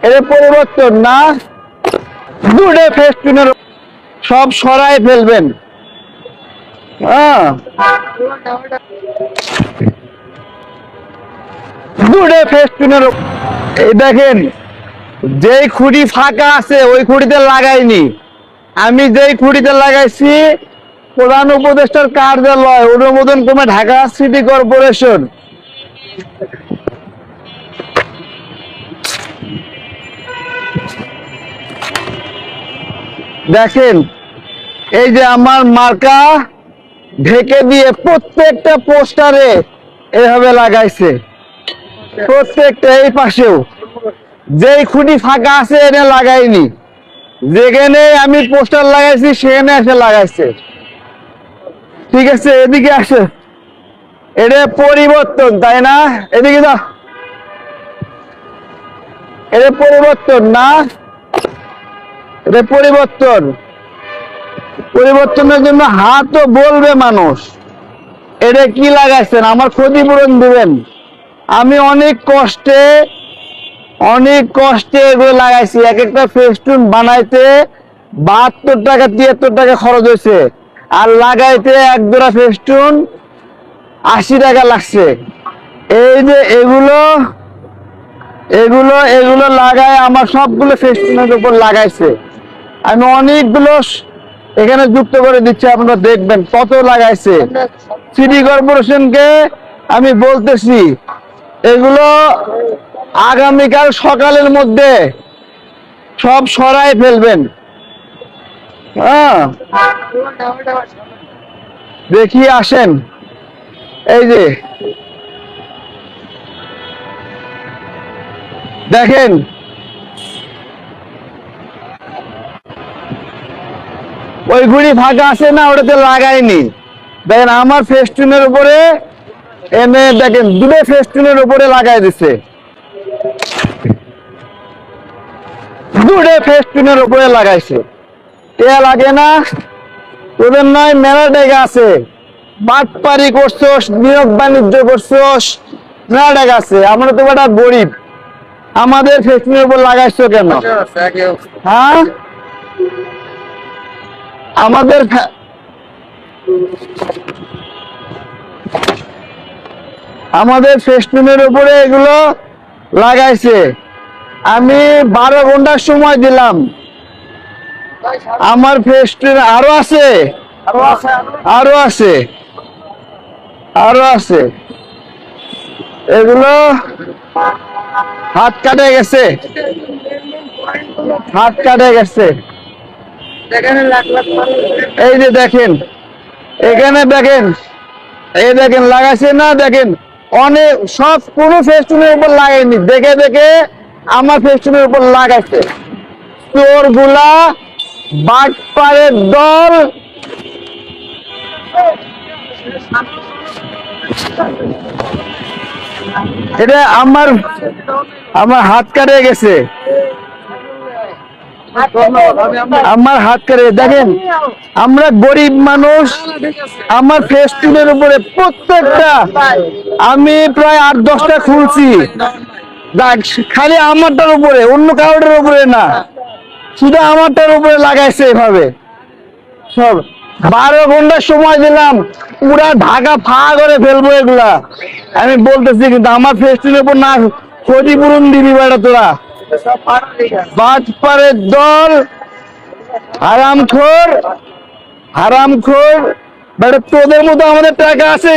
এটা পরিবর্তন না, দুটো ফেস্টুনের সব সরাই ফেলবেন। দুটো ফেস্টুনের এই দেখেন, যেই খুঁটি ফাঁকা আছে ওই খুঁটিতে লাগাইনি, আমি যেই খুঁটিতে লাগাইছি প্রধান উপদেষ্টার কার্যালয় অনুমোদন ক্রমে ঢাকা সিটি কর্পোরেশন। দেখেন এই যে আমার মার্কা ঢেকে দিয়ে প্রত্যেকটা পোস্টারে এভাবে লাগাইছে, প্রত্যেকটা এই পাশেও যেই খুঁটি ফাঁকা আছে এনে লাগাইনি, যেখানে আমি পোস্টার লাগাইছি সেখানে এসে লাগাইছে। ঠিক আছে, এদিকে আসে, এটা পরিবর্তন তাই না? এদিকে দাও, এটা পরিবর্তন না, এটা পরিবর্তন। পরিবর্তনের জন্য হাতও বলবে মানুষ এটা কি লাগাইছেন, আমার ক্ষতিপূরণ দিবেন। আমি অনেক কষ্টে এগুলো লাগাইছি। এক একটা ফেস্টুন বানাইতে 72 টাকা 73 টাকা খরচ হয়েছে, আর লাগাইতে এক জোড়া ফেস্টুন 80 টাকা লাগছে। এই যে এগুলো লাগায় আমার সবগুলো ফেস্টুনের উপর লাগাইছে। আমি অনেকগুলো এখানে যুক্ত করে দিচ্ছি, আপনারা দেখবেন কত লাগাইছে। সিটি কর্পোরেশনকে আমি বলতেছি এগুলো আগামীকাল সকালের মধ্যে সব সরাই ফেলবেন। দেখি আসেন, এই যে দেখেন ওই গুড়ি ফাঁকা আছে না, ওটাতে লাগাইনি। দেখেন আমার ফেস্টুনের উপরে এনে দেখেন দুটো ফেস্টুনের উপরে লাগাই দিছে, দুটো ফেস্টুনের উপরে লাগাইছে। এ লাগে না তোদের নয়, মেলা টাকা আছে, বাটপারি করছোস, নিয়োগ বাণিজ্য করছোস, মেলা টাকা আছে। আমরা তো বেটা গরিব, আমাদের ফেস্টুনের উপর লাগাইছো কেন? হ্যাঁ, আমাদের ফেস্টুনের উপরে এগুলো লাগাইছে। আমি 12 ঘন্টার সময় দিলাম, আমার ফেস্টুন আরো আছে, আরো আছে। এগুলো হাত কাটে গেছে, এই যে দেখেন, এখানে দেখেন, এই দেখেন লাগাইছে না, দেখেন অনেক সব কোনো ফেস্টুনের উপর লাগাইনি, দেখে দেখে আমার ফেস্টুনের উপর লাগাইছে। চোর গুলা, বাটপারের দল। এটা আমার হাত কাটে গেছে, আমার হাত কাটে। দেখেন আমরা গরিব মানুষ, আমার ফেস্টুনের উপরে প্রত্যেকটা আমি প্রায় 8-10টা খুলছি, খালি আমারটার উপরে, অন্য কারোর উপরে না, শুধু আমারটার উপরে লাগাইছে এভাবে সব। 12 ঘন্টার সময় দিলাম, পুরা ঢাকা ফাঁকা করে ফেলবো এগুলা আমি বলতেছি, কিন্তু আমার ফেস্টুনের উপর না ক্ষতিপূরণ দিবি বেটা তোরা, বাটপারের দল, হারামখোর বেটা। তোদের মতো আমাদের টাকা আছে।